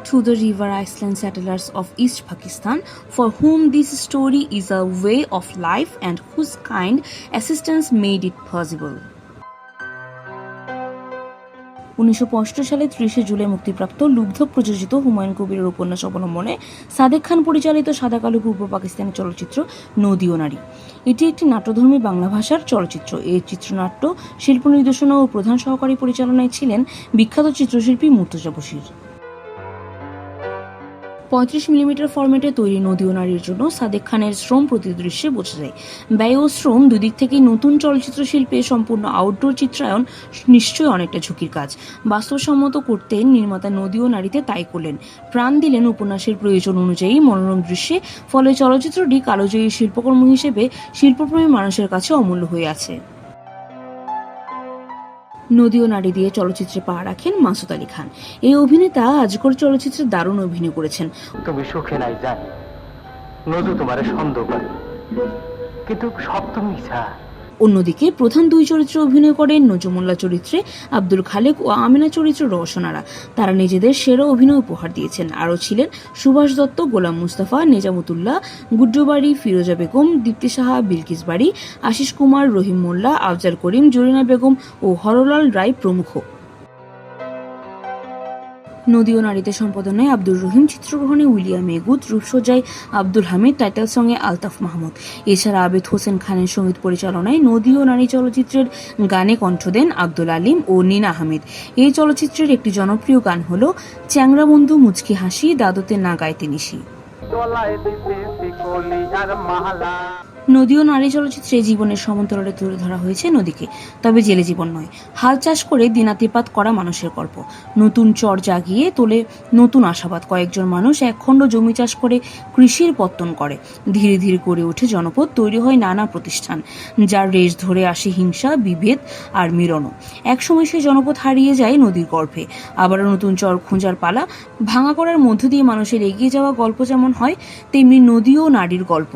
to the river island settlers of East Pakistan, for whom this story is a way of life and whose kind assistance made it possible. 1965 সালে 30 জুলাই মুক্তিপ্রাপ্ত লুব্ধ প্রযোজিত হুমায়ুন কবিরের উপন্যাস অবলম্বনে সাদেক খান পরিচালিত সাদা কালো পূর্ব পাকিস্তানি চলচ্চিত্র নদী ও নারী। এটি একটি নাট্যধর্মী বাংলা ভাষার চলচ্চিত্র। এই চিত্রনাট্য শিল্প নির্দেশনা ও প্রধান সহকারী পরিচালনায় ছিলেন বিখ্যাত চিত্রশিল্পী মুর্তজা বশির। 35 মিলিমিটার ফরম্যাটে তৈরি নদী ও নারীর জন্য সাদেক খানের শ্রম প্রতি দৃশ্যে বোঝা যায়। ব্যয় ও শ্রম দুদিক থেকেই নতুন চলচ্চিত্র শিল্পে সম্পূর্ণ আউটডোর চিত্রায়ন নিশ্চয়ই অনেকটা ঝুঁকির কাজ। বাস্তবসম্মত করতে নির্মাতা নদী ও নারীতে তাই করলেন, প্রাণ দিলেন উপন্যাসের প্রয়োজন অনুযায়ী মনোরম দৃশ্যে। ফলে চলচ্চিত্রটি কালোজয়ী শিল্পকর্ম হিসেবে শিল্পপ্রেমী মানুষের কাছে অমূল্য হয়ে আছে। নদী ও নারী দিয়ে চলচ্চিত্রে পা রাখেন মাসুদ আলী খান। এই অভিনেতা আজকর চলচ্চিত্রে দারুণ অভিনয় করেছেন। তুমি সুখে নাই জানি, নদী তোমার সন্দেহ করে, কিন্তু সব তো মিছা। অন্যদিকে প্রধান দুই চরিত্রে অভিনয় করেন নজমুল্লাহ চরিত্রে আব্দুল খালেক ও আমিনা চরিত্রে রওশনারা। তারা নিজেদের সেরা অভিনয় উপহার দিয়েছেন। আরও ছিলেন সুভাষ দত্ত, গোলাম মুস্তাফা, নেজামতুল্লাহ, গুড্ডু বাড়ি, ফিরোজা বেগম, দীপ্তি সাহা, বিলকিস বাড়ি, আশিস কুমার, রহিম মোল্লা, আফজাল করিম, জরিনা বেগম ও হরলাল রায় প্রমুখ। নদী ও নারীতে সম্পাদনায় আব্দুর রহিম, চিত্রগ্রহণে উইলিয়াম এগুদ, রূপসজ্জায় আব্দুল হামিদ, টাইটেল সঙ্গে আলতাফ মাহমুদ। এছাড়া আবেদ হোসেন খানের সঙ্গীত পরিচালনায় নদী ও নারী চলচ্চিত্রের গানে কণ্ঠ দেন আব্দুল আলিম ও নিনা আহমেদ। এই চলচ্চিত্রের একটি জনপ্রিয় গান হল চ্যাংরা বন্ধু মুচকি হাসি, দাদতে না গাইতে নিশি। নদী ও নারী চলচ্চিত্রে জীবনের সমান্তরালে তুলে ধরা হয়েছে নদীকে, তবে জেলে জীবন নয়, হাল চাষ করে দিনাতিপাত করা মানুষের গল্প। নতুন চর জাগিয়ে তোলে নতুন আশাবাদ। কয়েকজন মানুষ একখণ্ড জমি চাষ করে কৃষির পত্তন করে। ধীরে ধীরে গড়ে ওঠে জনপদ, তৈরি হয় নানা প্রতিষ্ঠান, যার রেশ ধরে আসে হিংসা, বিভেদ আর মিলনও। একসময় সেই জনপদ হারিয়ে যায় নদীর গর্ভে, আবারও নতুন চর খোঁজার পালা। ভাঙা করার মধ্য দিয়ে মানুষের এগিয়ে যাওয়া গল্প যেমন হয়, তেমনি নদী ও নারীর গল্প।